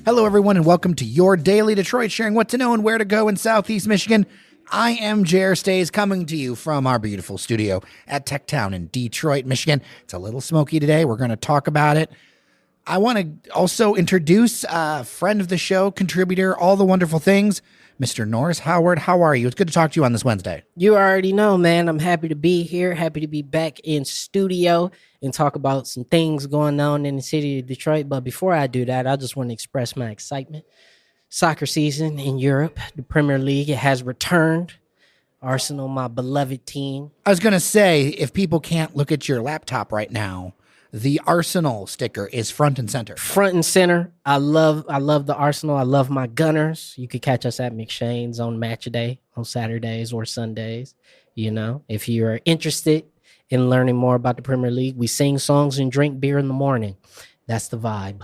Hello, everyone, and welcome to your Daily Detroit, sharing what to know and where to go in Southeast Michigan. I am Jer Stays, coming to you from our beautiful studio at Techtown in Detroit, Michigan. It's a little smoky today. We're going to talk about it. I want to also introduce a friend of the show, contributor, all the wonderful things, Mr. Norris Howard. How are you? It's good to talk to you on this Wednesday. You already know, man. I'm happy to be here. Happy to be back in studio and talk about some things going on in the city of Detroit. But before I do that, I just want to express my excitement. Soccer season in Europe, the Premier League, it has returned. Arsenal, my beloved team. I was going to say, if people can't look at your laptop right now, the Arsenal sticker is front and center. Front and center. I love the Arsenal. I love my Gunners. You could catch us at McShane's on Match Day on Saturdays or Sundays. You know, if you're interested in learning more about the Premier League, we sing songs and drink beer in the morning. That's the vibe.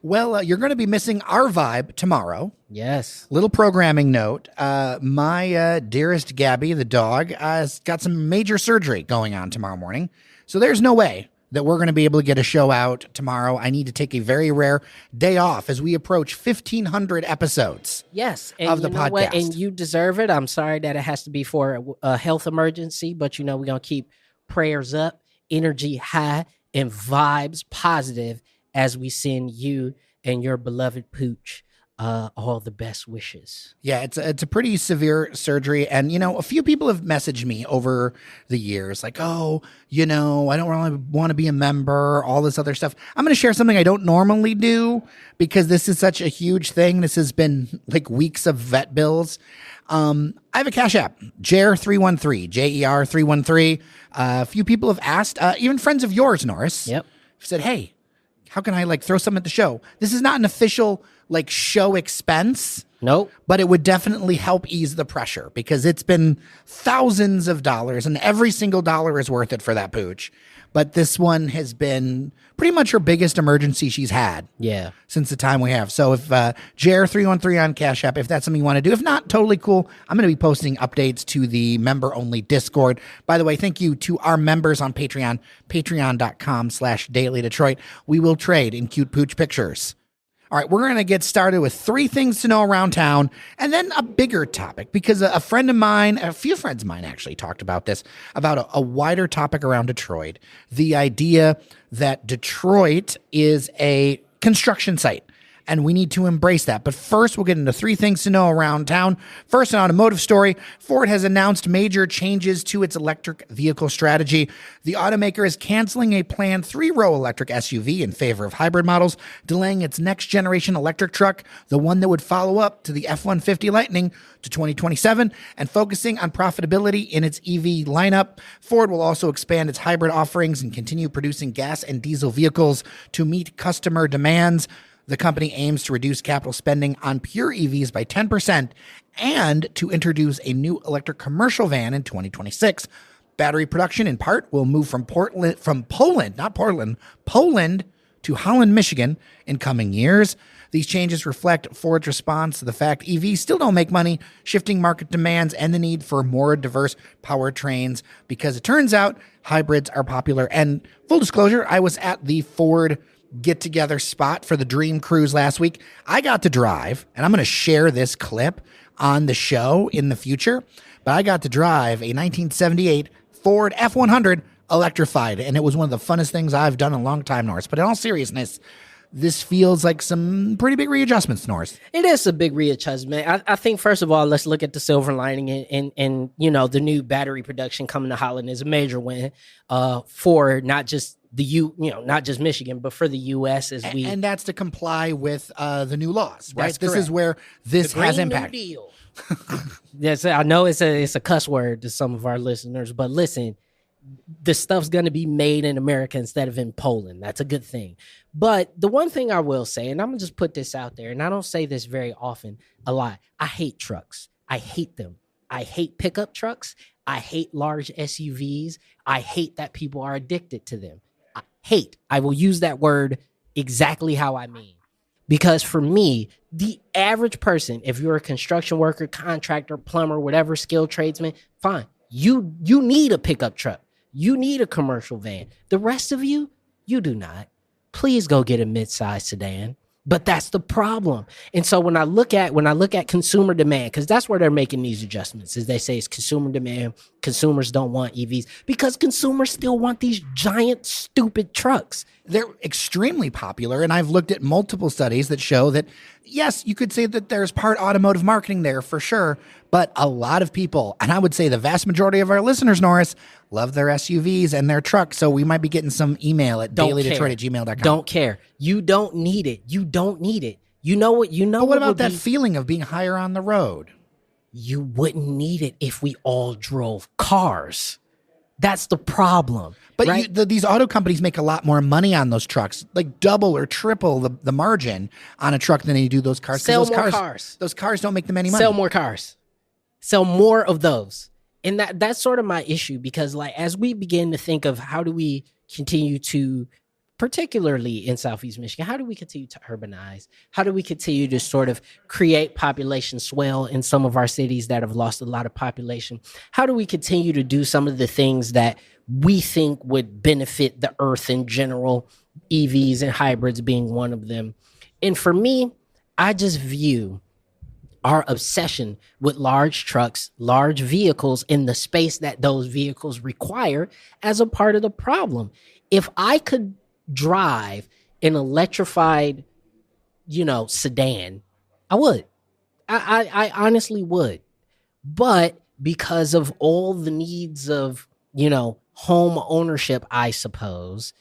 Well, you're going to be missing our vibe tomorrow. Yes. Little programming note. My dearest Gabby, the dog, has got some major surgery going on tomorrow morning. So there's no way that we're going to be able to get a show out tomorrow. I need to take a very rare day off as we approach 1,500 episodes. Yes. Of the podcast. What? And you deserve it. I'm sorry that it has to be for a health emergency, but we're going to keep prayers up, energy high, and vibes positive as we send you and your beloved Pooch all the best wishes. Yeah, it's a pretty severe surgery. And, a few people have messaged me over the years like, oh, I don't really want to be a member, all this other stuff. I'm going to share something I don't normally do because this is such a huge thing. This has been like weeks of vet bills. I have a Cash App, JER313, JER313. A few people have asked, even friends of yours, Norris, Yep. said, hey, how can I throw something at the show? This is not an official show expense. Nope. But it would definitely help ease the pressure because it's been thousands of dollars and every single dollar is worth it for that pooch. But this one has been pretty much her biggest emergency she's had. Yeah. Since the time we have. So if JR313 on Cash App, if that's something you want to do, if not, totally cool. I'm going to be posting updates to the member-only Discord. By the way, thank you to our members on Patreon, patreon.com/Daily Detroit. We will trade in cute pooch pictures. All right, we're going to get started with 3 things to know around town and then a bigger topic because a friend of mine, a few friends of mine actually talked about this, about a wider topic around Detroit. The idea that Detroit is a construction site and we need to embrace that. But first, we'll get into 3 things to know around town. First, an automotive story. Ford has announced major changes to its electric vehicle strategy. The automaker is canceling a planned 3-row electric SUV in favor of hybrid models, delaying its next-generation electric truck, the one that would follow up to the F-150 Lightning, to 2027, and focusing on profitability in its EV lineup. Ford will also expand its hybrid offerings and continue producing gas and diesel vehicles to meet customer demands. The company aims to reduce capital spending on pure EVs by 10% and to introduce a new electric commercial van in 2026. Battery production, in part, will move from Poland to Holland, Michigan in coming years. These changes reflect Ford's response to the fact EVs still don't make money, shifting market demands, and the need for more diverse powertrains because it turns out hybrids are popular. And full disclosure, I was at the Ford get-together spot for the Dream Cruise last week. I got to drive, and I'm going to share this clip on the show in the future, but I got to drive a 1978 Ford F-100 electrified, and it was one of the funnest things I've done in a long time, Norris. But in all seriousness, this feels like some pretty big readjustments, Norris. It is a big readjustment. I think, first of all, let's look at the silver lining and the new battery production coming to Holland is a major win for not just not just Michigan, but for the U.S. And that's to comply with the new laws, right? That's this correct. Is where this has impact. New Deal. Yes, I know it's a cuss word to some of our listeners, but listen, the stuff's going to be made in America instead of in Poland. That's a good thing. But the one thing I will say, and I'm going to just put this out there, and I don't say this very often, a lot. I hate trucks. I hate them. I hate pickup trucks. I hate large SUVs. I hate that people are addicted to them. I will use that word exactly how I mean. Because for me, the average person, if you're a construction worker, contractor, plumber, whatever skilled tradesman, fine. You need a pickup truck. You need a commercial van. The rest of you do not. please go get a mid-size sedan. But that's the problem. And so when I look at consumer demand, because that's where they're making these adjustments, is they say it's consumer demand. Consumers don't want EVs because consumers still want these giant, stupid trucks. They're extremely popular, and I've looked at multiple studies that show that, yes, you could say that there's part automotive marketing there for sure, but a lot of people, and I would say the vast majority of our listeners, Norris, love their SUVs and their trucks, so we might be getting some email at dailydetroit@gmail.com. Don't care. You don't need it. You don't need it. You know what? You know. But what about that feeling of being higher on the road? You wouldn't need it if we all drove cars. That's the problem. But right? these auto companies make a lot more money on those trucks, like double or triple the margin on a truck than they do those cars. Sell those more cars. Those cars don't make them any money. Sell more cars. Sell more of those. And that's sort of my issue, because like as we begin to think of how do we continue to, particularly in Southeast Michigan, how do we continue to urbanize? How do we continue to sort of create population swell in some of our cities that have lost a lot of population? How do we continue to do some of the things that we think would benefit the earth in general, EVs and hybrids being one of them? And for me, I just view our obsession with large trucks, large vehicles, in the space that those vehicles require as a part of the problem. If I could drive an electrified, sedan, I would. I honestly would. But because of all the needs of, home ownership, I suppose,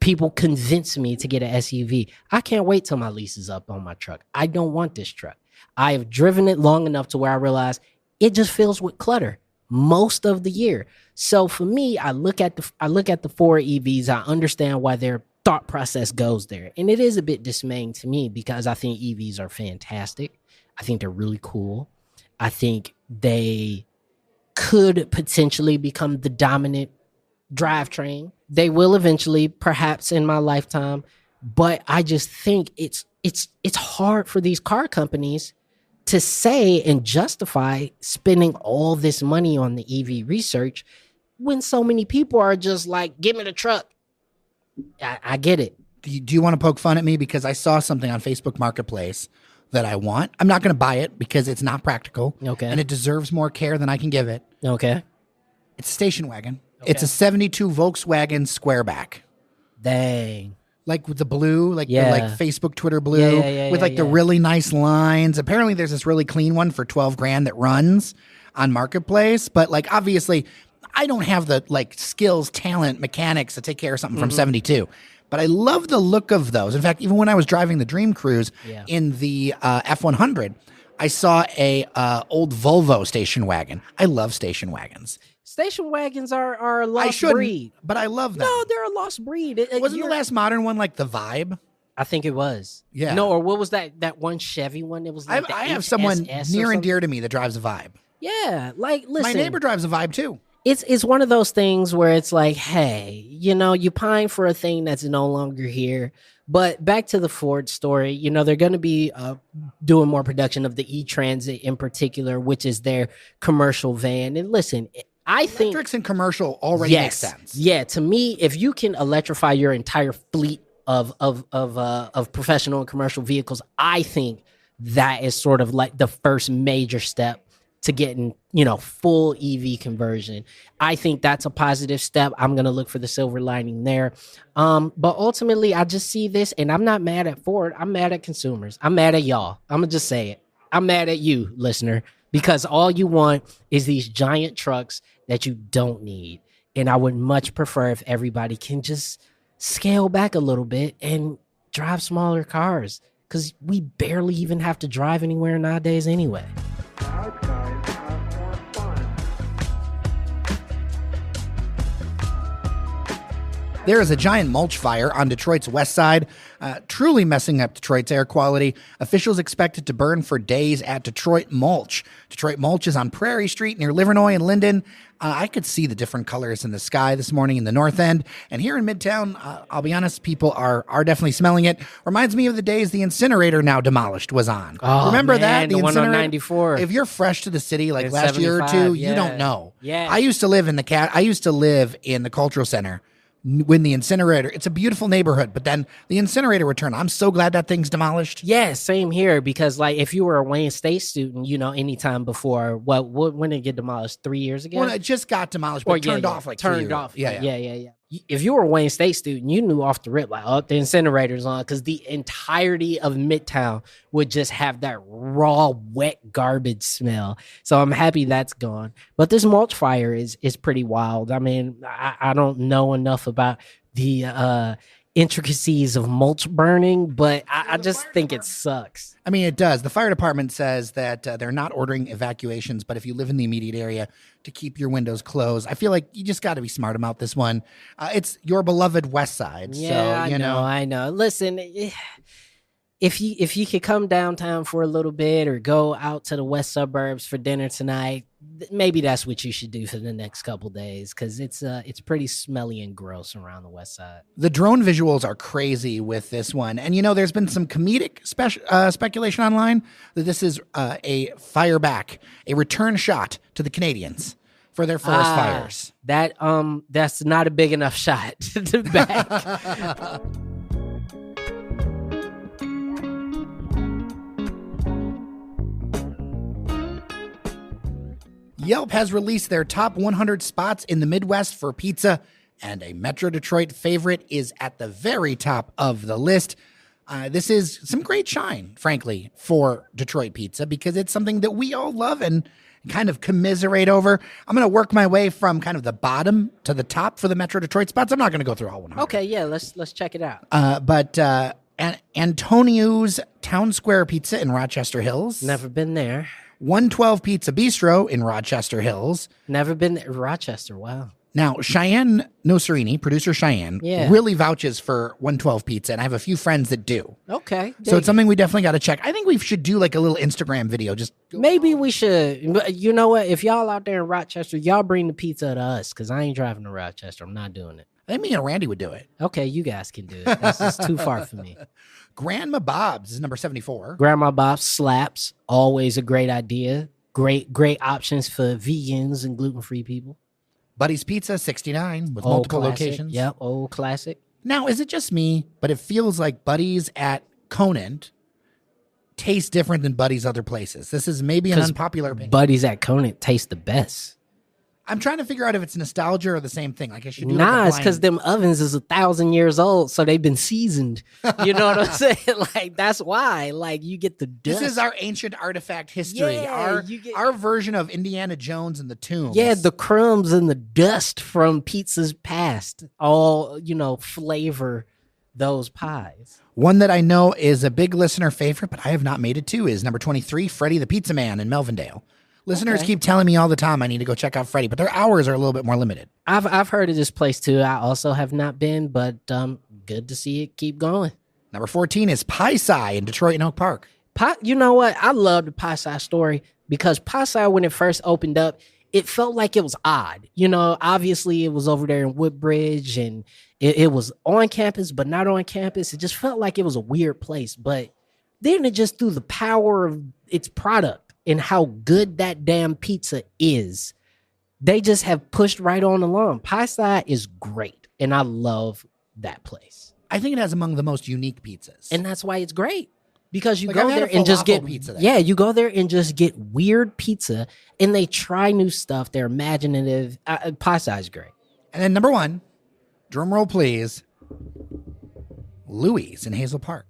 people convince me to get an SUV. I can't wait till my lease is up on my truck. I don't want this truck. I have driven it long enough to where I realize it just fills with clutter most of the year. So for me, I look at the four EVs. I understand why their thought process goes there. And it is a bit dismaying to me because I think EVs are fantastic. I think they're really cool. I think they could potentially become the dominant drivetrain. They will eventually, perhaps in my lifetime, but I just think it's hard for these car companies to say and justify spending all this money on the EV research when so many people are just like, give me the truck. I get it. Do you want to poke fun at me because I saw something on Facebook Marketplace that I want? I'm not going to buy it because it's not practical. Okay. And it deserves more care than I can give it. Okay. It's a station wagon. Okay. It's a 72 Volkswagen Squareback. Dang. Like with the blue, the Facebook, Twitter blue, with the really nice lines. Apparently there's this really clean one for $12,000 that runs on Marketplace. But obviously I don't have the skills, talent, mechanics to take care of something from 72. But I love the look of those. In fact, even when I was driving the Dream Cruise in the F100, I saw a old Volvo station wagon. I love station wagons. Station wagons are a lost breed. But I love them. No, they're a lost breed. Wasn't the last modern one like the Vibe? I think it was. Yeah. No, or what was that one Chevy one? It was like I have someone near and dear to me that drives a Vibe. Yeah, listen. My neighbor drives a Vibe too. It's one of those things where it's like, hey, you pine for a thing that's no longer here. But back to the Ford story, they're going to be doing more production of the E-Transit in particular, which is their commercial van. And listen, I think electrics and commercial already makes sense. Yeah, to me, if you can electrify your entire fleet of professional and commercial vehicles, I think that is sort of like the first major step to getting, full EV conversion. I think that's a positive step. I'm going to look for the silver lining there. But ultimately, I just see this, and I'm not mad at Ford. I'm mad at consumers. I'm mad at y'all. I'm going to just say it. I'm mad at you, listener, because all you want is these giant trucks that you don't need. And I would much prefer if everybody can just scale back a little bit and drive smaller cars, because we barely even have to drive anywhere nowadays anyway. There is a giant mulch fire on Detroit's west side, truly messing up Detroit's air quality. Officials expect it to burn for days at Detroit Mulch. Detroit Mulch is on Prairie Street near Livernois and Linden. I could see the different colors in the sky this morning in the north end. And here in Midtown, I'll be honest, people are definitely smelling it. Reminds me of the days the incinerator, now demolished, was on. Oh, remember man, that? The one on 94. If you're fresh to the city like last year or two, you don't know. Yeah. I used to live in the cultural center when the incinerator, it's a beautiful neighborhood, but then the incinerator returned. I'm so glad that thing's demolished. Yeah, same here. Because like, if you were a Wayne State student, anytime before, when did it get demolished? 3 years ago? Well, it just got demolished, but turned off like 3 years. turned off. Yeah. If you were a Wayne State student, you knew off the rip, like, oh, the incinerator's on, because the entirety of Midtown would just have that raw, wet garbage smell. So I'm happy that's gone. But this mulch fire is pretty wild. I mean, I don't know enough about the intricacies of mulch burning, but I just think it sucks. I mean, it does. The fire department says that they're not ordering evacuations, but if you live in the immediate area, to keep your windows closed. I feel like you just got to be smart about this one. It's your beloved West Side. Yeah, so, I know. Listen, if you could come downtown for a little bit or go out to the west suburbs for dinner tonight, maybe that's what you should do for the next couple days, because it's pretty smelly and gross around the west side. The drone visuals are crazy with this one. And, there's been some comedic speculation online that this is a fire back, a return shot to the Canadians for their forest fires. That's not a big enough shot to back. Yelp has released their top 100 spots in the Midwest for pizza, and a Metro Detroit favorite is at the very top of the list. This is some great shine, frankly, for Detroit pizza, because it's something that we all love and kind of commiserate over. I'm going to work my way from kind of the bottom to the top for the Metro Detroit spots. I'm not going to go through all 100. Okay, yeah, let's check it out. But Antonio's Town Square Pizza in Rochester Hills. Never been there. 112 Pizza Bistro in Rochester Hills. Never been there. Rochester, wow. Now, Cheyenne Nocerini, producer Cheyenne, really vouches for 112 Pizza, and I have a few friends that do. Okay. So it's something we definitely got to check. I think we should do like a little Instagram video. Maybe we should. You know what? If y'all out there in Rochester, y'all bring the pizza to us, because I ain't driving to Rochester. I'm not doing it. I think me and Randy would do it. Okay, you guys can do it. That's just too far for me. Grandma Bob's is number 74. Grandma Bob's slaps. Always a great idea. Great options for vegans and gluten-free people. Buddy's Pizza, 69, with multiple locations. Yep, old classic. Now, is it just me, but it feels like Buddy's at Conant tastes different than Buddy's other places? This is maybe an unpopular opinion. Buddy's at Conant taste the best. I'm trying to figure out if it's nostalgia or the same thing. Like I should do. It's because them ovens is 1,000 years old, so they've been seasoned. You know what I'm saying? Like that's why. Like you get the dust. This is our ancient artifact history. Yeah, our version of Indiana Jones and the Tombs. Yeah, the crumbs and the dust from pizza's past all flavor those pies. One that I know is a big listener favorite, but I have not made it to, is number 23, Freddie the Pizza Man in Melvindale. Listeners keep telling me all the time I need to go check out Freddie, but their hours are a little bit more limited. I've heard of this place too. I also have not been, but good to see it keep going. Number 14 is Pie Sci in Detroit and Oak Park. You know what? I love the Pie Sci story, because Pie Sci, when it first opened up, it felt like it was odd. Obviously it was over there in Woodbridge, and it was on campus, but not on campus. It just felt like it was a weird place. But then it just, through the power of its product and how good that damn pizza is, they just have pushed right on along. Pie Sci is great, and I love that place. I think it has among the most unique pizzas. And that's why it's great. Because you go there and just get pizza there. Yeah, you go there and just get weird pizza, and they try new stuff. They're imaginative. Pie Sci is great. And then number 1, drum roll please, Louie's in Hazel Park.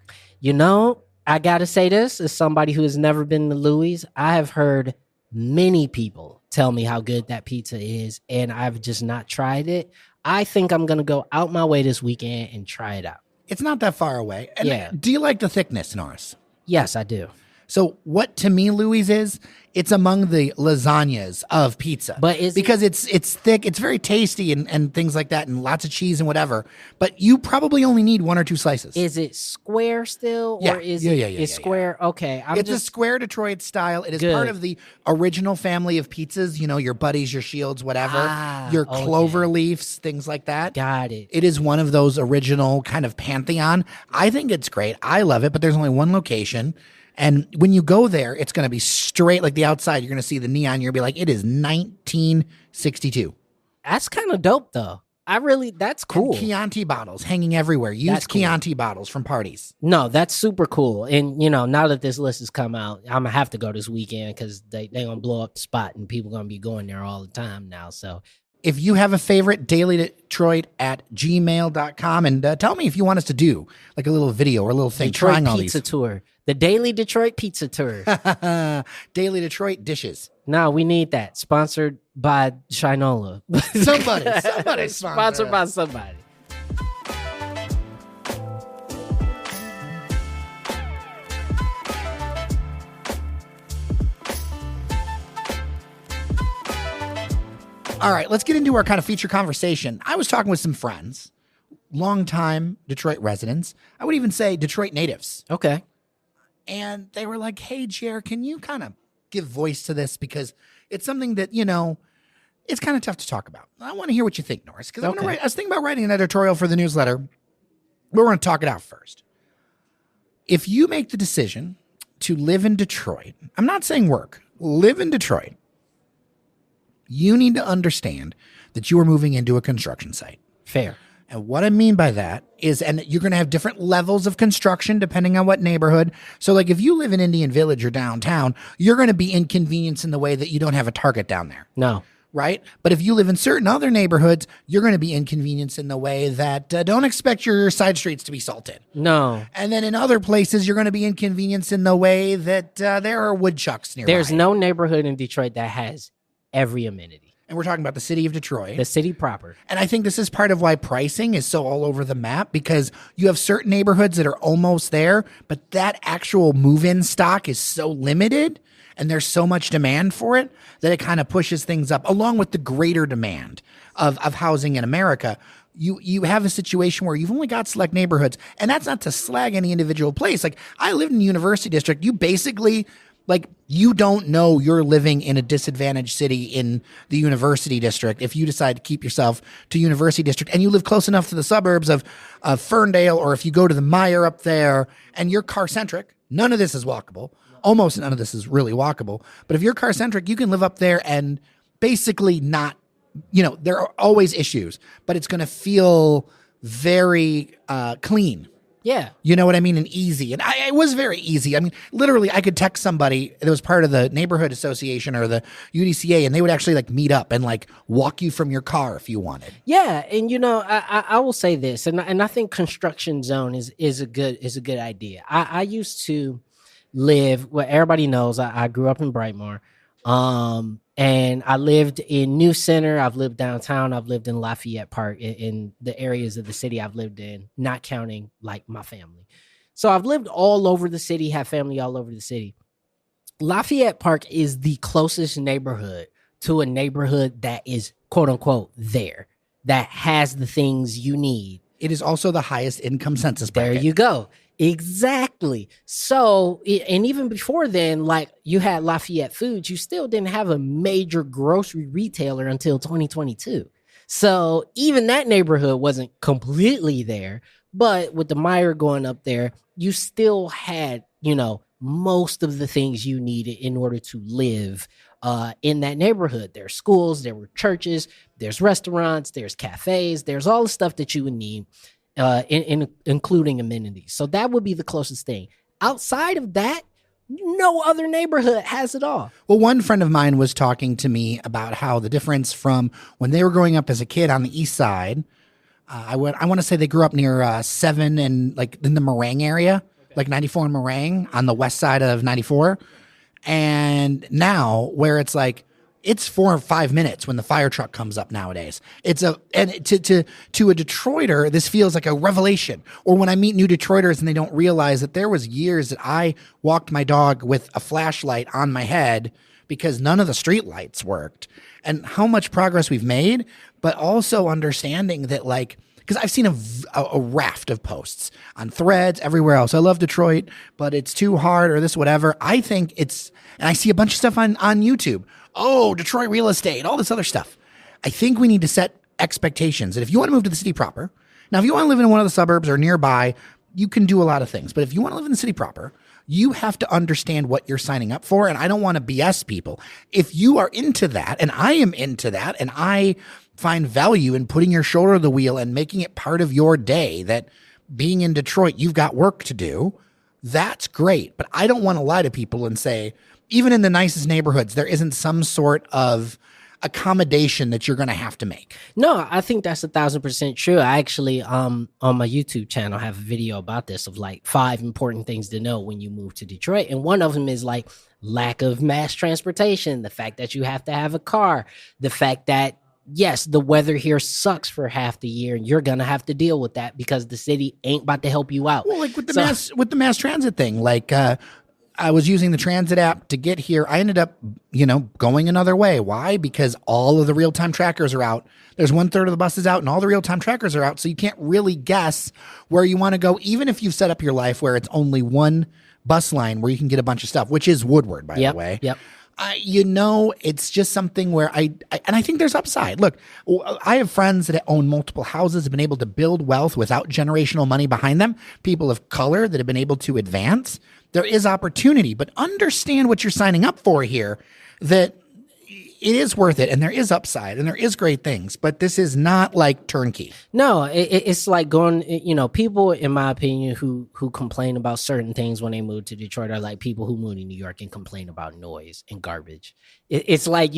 I gotta say this, as somebody who has never been to Louie's, I have heard many people tell me how good that pizza is, and I've just not tried it. I think I'm gonna go out my way this weekend and try it out. It's not that far away. And yeah. Do you like the thickness, Norris? Yes, I do. So what to me Louie's is, it's among the lasagnas of pizza. But because it's thick, it's very tasty and things like that, and lots of cheese and whatever. But you probably only need 1 or 2 slices. Is it square still? Yeah. Or is it's square? Yeah. Okay. It's a square Detroit style. It is part of the original family of pizzas, your Buddies, your Shields, whatever, your Clover Leafs, things like that. Got it. It is one of those original kind of pantheon. I think it's great. I love it, but there's only one location. And when you go there, it's going to be straight, like the outside. You're going to see the neon. You're going to be like, it is 1962. That's kind of dope, though. That's cool. And Chianti bottles hanging everywhere. Used cool. Chianti bottles from parties. No, that's super cool. And, now that this list has come out, I'm going to have to go this weekend because they going to blow up the spot and people going to be going there all the time now. So if you have a favorite, dailydetroit@gmail.com, and tell me if you want us to do like a little video or a little thing Detroit trying all Pizza these. Tour. The Daily Detroit Pizza Tour. Daily Detroit dishes. No, we need that. Sponsored by Shinola. Somebody Sponsored by somebody. All right, let's get into our kind of feature conversation. I was talking with some friends, longtime Detroit residents. I would even say Detroit natives. Okay. And they were like, hey, Jer, can you kind of give voice to this? Because it's something that, it's kind of tough to talk about. I want to hear what you think, Norris, because I was thinking about writing an editorial for the newsletter. We're going to talk it out first. If you make the decision to live in Detroit, I'm not saying work, live in Detroit, you need to understand that you are moving into a construction site. Fair. And what I mean by that is, and you're going to have different levels of construction depending on what neighborhood. So like if you live in Indian Village or downtown, you're going to be inconvenienced in the way that you don't have a Target down there. No. Right? But if you live in certain other neighborhoods, you're going to be inconvenienced in the way that don't expect your side streets to be salted. No. And then in other places, you're going to be inconvenienced in the way that there are woodchucks nearby. There's no neighborhood in Detroit that has every amenity. And we're talking about the city of Detroit. The city proper. And I think this is part of why pricing is so all over the map, because you have certain neighborhoods that are almost there, but that actual move-in stock is so limited and there's so much demand for it that it kind of pushes things up, along with the greater demand of housing in America. You have a situation where you've only got select neighborhoods, and that's not to slag any individual place. Like I lived in the University District. You basically... like, you don't know you're living in a disadvantaged city in the University District if you decide to keep yourself to University District and you live close enough to the suburbs of Ferndale, or if you go to the Mire up there and you're car-centric. None of this is walkable. Almost none of this is really walkable. But if you're car-centric, you can live up there and basically not, there are always issues, but it's going to feel very clean. Yeah. You know what I mean? And easy. And it was very easy. I mean, literally, I could text somebody that was part of the neighborhood association or the UDCA, and they would actually like meet up and like walk you from your car if you wanted. Yeah. And, I will say this, and I think construction zone is a good idea. I used to live, well, everybody knows I grew up in Brightmoor. And I lived in New Center. I've lived downtown. I've lived in Lafayette Park, in the areas of the city I've lived in, not counting like my family. So I've lived all over the city, have family all over the city. Lafayette Park is the closest neighborhood to a neighborhood that is quote unquote there, that has the things you need. It is also the highest income census bracket. There you go. Exactly. So, and even before then, like you had Lafayette Foods, you still didn't have a major grocery retailer until 2022. So even that neighborhood wasn't completely there, but with the Mire going up there, you still had, most of the things you needed in order to live in that neighborhood. There's schools, there were churches, there's restaurants, there's cafes, there's all the stuff that you would need. Including amenities. So that would be the closest thing. Outside of that, no other neighborhood has it all. Well, one friend of mine was talking to me about how the difference from when they were growing up as a kid on the east side, I want to say they grew up near 7 and like in the Meringue area, like 94 and Meringue on the west side of 94. And now where it's like, it's 4 or 5 minutes when the fire truck comes up nowadays. And to a Detroiter, this feels like a revelation. Or when I meet new Detroiters and they don't realize that there was years that I walked my dog with a flashlight on my head because none of the street lights worked, and how much progress we've made, but also understanding that like, because I've seen a raft of posts on Threads, everywhere else. I love Detroit, but it's too hard or this, whatever. I think and I see a bunch of stuff on YouTube. Oh, Detroit real estate, all this other stuff. I think we need to set expectations. And if you want to move to the city proper, now, if you want to live in one of the suburbs or nearby, you can do a lot of things. But if you want to live in the city proper, you have to understand what you're signing up for. And I don't want to BS people. If you are into that, and I am into that, and I find value in putting your shoulder to the wheel and making it part of your day, that being in Detroit, you've got work to do, that's great. But I don't want to lie to people and say, even in the nicest neighborhoods, there isn't some sort of accommodation that you're going to have to make. No, I think that's 1,000% true. I actually, on my YouTube channel, have a video about this of like 5 important things to know when you move to Detroit. And one of them is like lack of mass transportation, the fact that you have to have a car, the fact that, yes, the weather here sucks for half the year, and you're going to have to deal with that because the city ain't about to help you out. Well, like with the mass transit thing, like, I was using the transit app to get here. I ended up, going another way. Why? Because all of the real-time trackers are out. There's 1/3 of the buses out and all the real-time trackers are out. So you can't really guess where you want to go, even if you've set up your life where it's only one bus line where you can get a bunch of stuff, which is Woodward, by the way. Yep. It's just something where I think there's upside. Look, I have friends that own multiple houses, have been able to build wealth without generational money behind them. People of color that have been able to advance. There is opportunity, but understand what you're signing up for here, that it is worth it, and there is upside, and there is great things, but this is not like turnkey. No, it's like going, people, in my opinion, who complain about certain things when they move to Detroit are like people who move to New York and complain about noise and garbage. It's like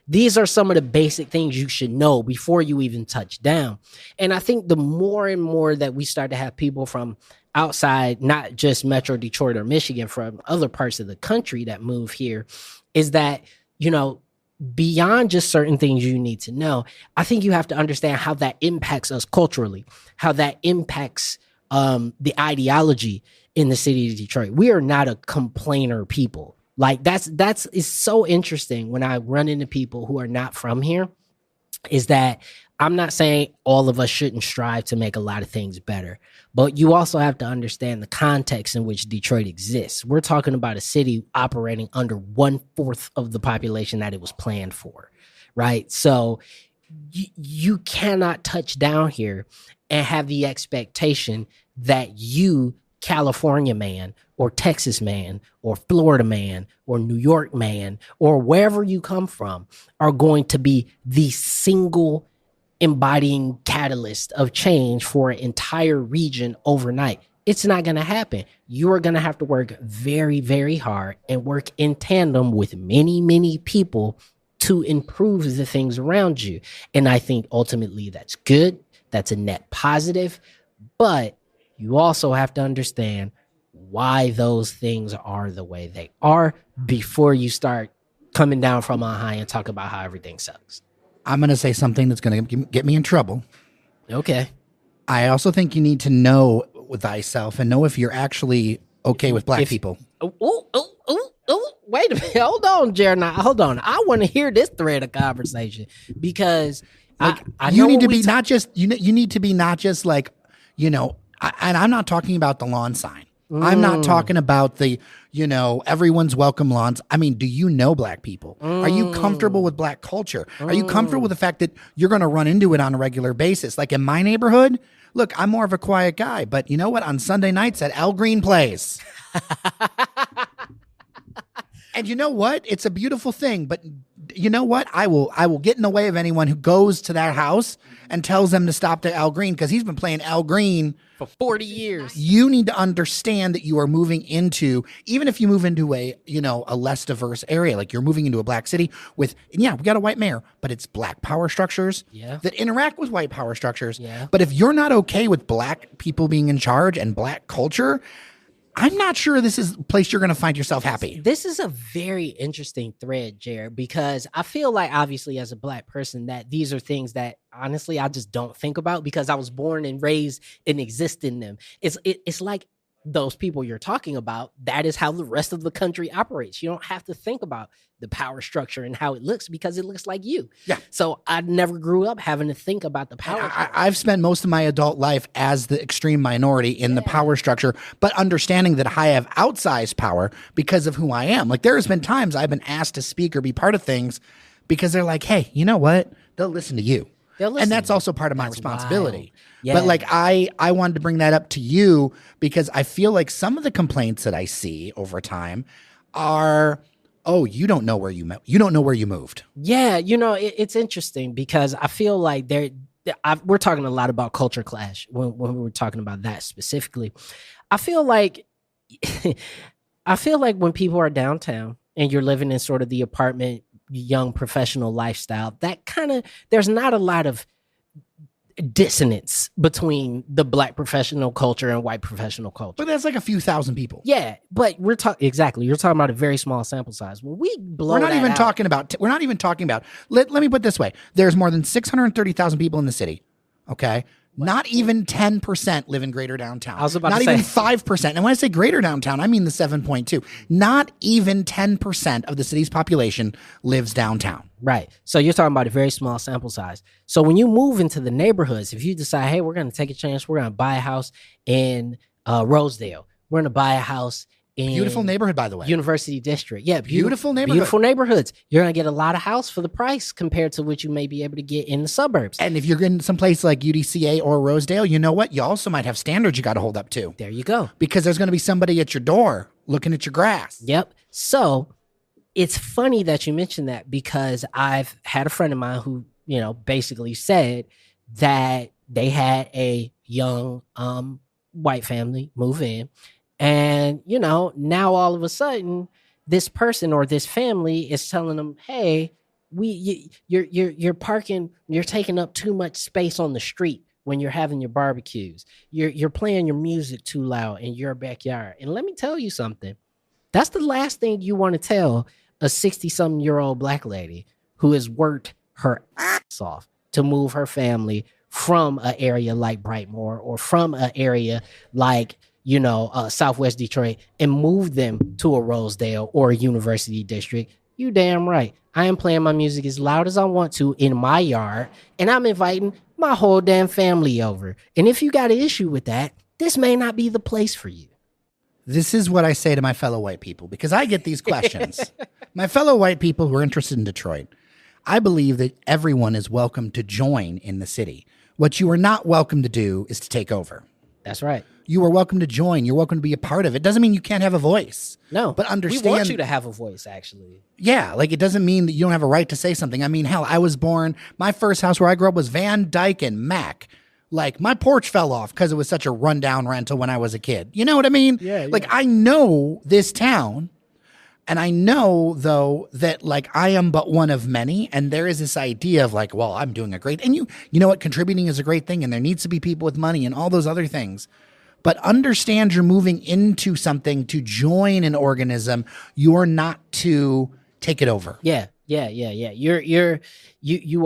these are some of the basic things you should know before you even touch down. And I think the more and more that we start to have people from outside, not just Metro Detroit or Michigan, from other parts of the country that move here, is that, beyond just certain things you need to know, I think you have to understand how that impacts us culturally, how that impacts the ideology in the city of Detroit. We are not a complainer people. Like it's so interesting when I run into people who are not from here, is that I'm not saying all of us shouldn't strive to make a lot of things better, but you also have to understand the context in which Detroit exists. We're talking about a city operating under 1/4 of the population that it was planned for, right? So you cannot touch down here and have the expectation that you, California man or Texas man or Florida man or New York man or wherever you come from, are going to be the single embodying catalyst of change for an entire region overnight. It's not going to happen. You are going to have to work very, very hard and work in tandem with many, many people to improve the things around you. And I think ultimately that's good. That's a net positive. But you also have to understand why those things are the way they are before you start coming down from on high and talk about how everything sucks. I'm going to say something that's going to get me in trouble. Okay. I also think you need to know thyself and know if you're actually okay with black people. Wait a minute. Hold on, Jared. Now, hold on. I want to hear this thread of conversation because I you need to be not just you need to be not just like, and I'm not talking about the lawn sign. I'm not talking about the, everyone's welcome lawns. I mean, do you know black people? Are you comfortable with black culture? Are you comfortable with the fact that you're going to run into it on a regular basis? Like in my neighborhood, look, I'm more of a quiet guy, but you know what? On Sunday nights at Al Green plays. And you know what? It's a beautiful thing, but you know what? I will get in the way of anyone who goes to that house and tells them to stop to Al Green because he's been playing Al Green for 40 years. You need to understand that you are moving into, even if you move into a less diverse area, like you're moving into a black city with, we got a white mayor, but it's black power structures that interact with white power structures. Yeah. But if you're not okay with black people being in charge and black culture, I'm not sure this is a place you're going to find yourself happy. This is a very interesting thread, Jared, because I feel like obviously as a black person that these are things that honestly I just don't think about because I was born and raised and exist in them. It's like those people you're talking about, that is how the rest of the country operates. You don't have to think about the power structure and how it looks because it looks like you. Yeah. So I never grew up having to think about the power. I've spent most of my adult life as the extreme minority in the power structure, but understanding that I have outsized power because of who I am. Like there has been times I've been asked to speak or be part of things because they're like, hey, you know what? They'll listen to you. And that's also part of my responsibility. Yeah. But like I wanted to bring that up to you because I feel like some of the complaints that I see over time are Oh, you don't know where you moved. Yeah, it's interesting because I feel like we're talking a lot about culture clash when we're talking about that specifically. I feel like I feel like when people are downtown and you're living in sort of the apartment young professional lifestyle, that kind of there's not a lot of dissonance between the black professional culture and white professional culture. But that's like a few thousand people. Yeah, but we're talking exactly. You're talking about a very small sample size. When we blow, we're not even talking about. We're not even talking about. Let me put it this way: there's more than 630,000 people in the city. Okay. Not even 10% live in greater downtown. I was about not to even say 5%. And when I say greater downtown, I mean the 7.2. Not even 10% of the city's population lives downtown. Right. So you're talking about a very small sample size. So when you move into the neighborhoods, if you decide, hey, we're going to take a chance, we're going to buy a house in Rosedale. We're going to buy a house in beautiful neighborhood, by the way. University District. Yeah, beautiful neighborhood. Beautiful neighborhoods. You're going to get a lot of house for the price compared to what you may be able to get in the suburbs. And if you're in some place like UDCA or Rosedale, you know what? You also might have standards you got to hold up to. There you go. Because there's going to be somebody at your door looking at your grass. Yep. So it's funny that you mentioned that because I've had a friend of mine who, basically said that they had a young white family move in. And, now all of a sudden, this person or this family is telling them, hey, you're parking, you're taking up too much space on the street when you're having your barbecues. You're playing your music too loud in your backyard. And let me tell you something. That's the last thing you want to tell a 60-something-year-old black lady who has worked her ass off to move her family from an area like Brightmoor or from an area like Southwest Detroit and move them to a Rosedale or a University District. You damn right. I am playing my music as loud as I want to in my yard, and I'm inviting my whole damn family over. And if you got an issue with that, this may not be the place for you. This is what I say to my fellow white people, because I get these questions. My fellow white people who are interested in Detroit, I believe that everyone is welcome to join in the city. What you are not welcome to do is to take over. That's right. You are welcome to join. You're welcome to be a part of it. Doesn't mean you can't have a voice. No, but understand. We want you to have a voice, actually. Yeah, like it doesn't mean that you don't have a right to say something. I mean, hell, I was born, my first house where I grew up was Van Dyke and Mac. Like my porch fell off because it was such a rundown rental when I was a kid. You know what I mean? Yeah. Like I know this town, and I know though that like I am but one of many, and there is this idea of like, well, I'm doing a great, and you know what, contributing is a great thing, and there needs to be people with money and all those other things. But understand you're moving into something to join an organism. You're not to take it over. Yeah. You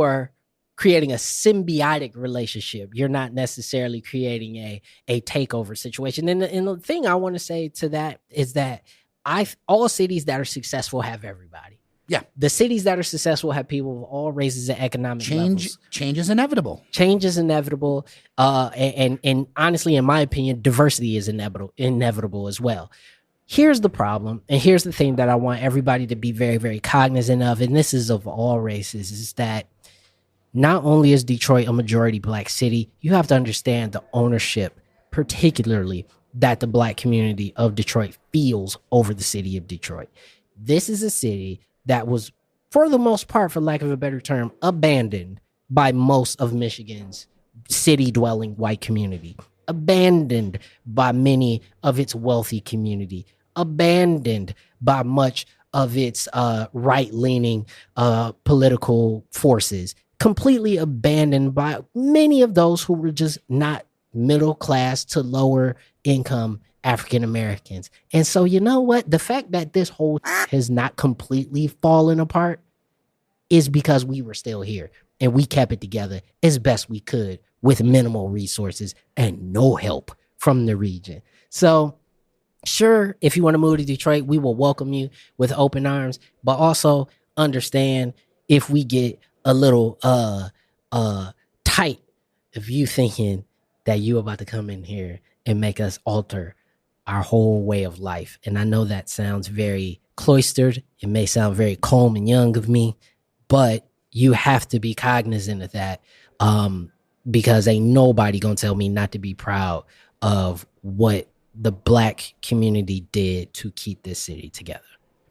are creating a symbiotic relationship. You're not necessarily creating a takeover situation. And the thing I want to say to that is that all cities that are successful have everybody. Yeah. The cities that are successful have people of all races and economic levels. Change is inevitable. Change is inevitable. And honestly, in my opinion, diversity is inevitable as well. Here's the problem, and here's the thing that I want everybody to be very, very cognizant of, and this is of all races, is that not only is Detroit a majority black city, you have to understand the ownership, particularly that the black community of Detroit feels over the city of Detroit. This is a city that was, for the most part, for lack of a better term, abandoned by most of Michigan's city-dwelling white community, abandoned by many of its wealthy community, abandoned by much of its right-leaning political forces, completely abandoned by many of those who were just not middle class to lower income African Americans. And so, you know what? The fact that this whole has not completely fallen apart is because we were still here and we kept it together as best we could with minimal resources and no help from the region. So sure, if you want to move to Detroit, we will welcome you with open arms, but also understand if we get a little tight of you thinking that you about to come in here and make us alter our whole way of life. And I know that sounds very cloistered. It may sound very calm and young of me, but you have to be cognizant of that because ain't nobody gonna tell me not to be proud of what the black community did to keep this city together.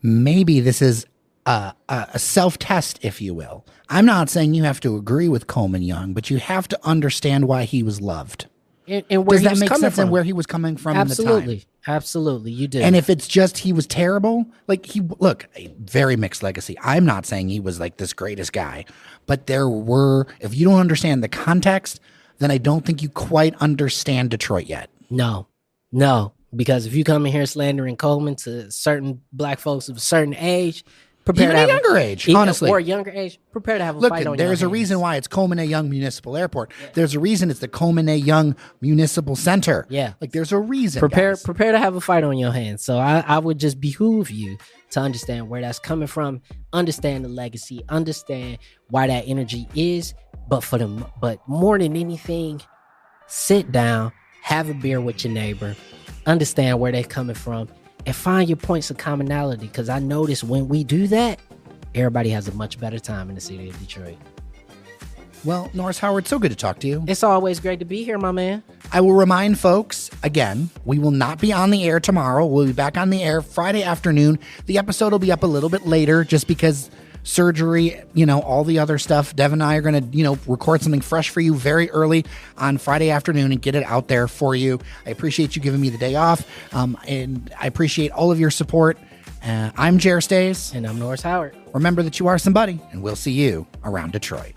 maybe this is a self-test, if you will. I'm not saying you have to agree with Coleman Young, but you have to understand why he was loved. And where Does he that was make coming sense? from. And where he was coming from in the time? Absolutely, you do. And if it's just he was terrible, like a very mixed legacy. I'm not saying he was like this greatest guy, but if you don't understand the context, then I don't think you quite understand Detroit yet. No, because if you come in here slandering Coleman to certain black folks of a certain age, prepare Even to have a younger age, honestly. or a younger age, prepare to have a Look, fight on your there's a hands. reason why it's Coleman A. Young Municipal Airport. Yeah. There's a reason it's the Coleman A. Young Municipal Center. Yeah. Like there's a reason. Prepare to have a fight on your hands. So I would just behoove you to understand where that's coming from, understand the legacy, understand why that energy is. But more than anything, sit down, have a beer with your neighbor, understand where they're coming from, and find your points of commonality. Because I notice when we do that, everybody has a much better time in the city of Detroit. Well, Norris Howard, so good to talk to you. It's always great to be here, my man. I will remind folks, again, we will not be on the air tomorrow. We'll be back on the air Friday afternoon. The episode will be up a little bit later just because surgery, all the other stuff. Dev and I are going to, record something fresh for you very early on Friday afternoon and get it out there for you. I appreciate you giving me the day off. And I appreciate all of your support. I'm Jer Stays. And I'm Norris Howard. Remember that you are somebody, and we'll see you around Detroit.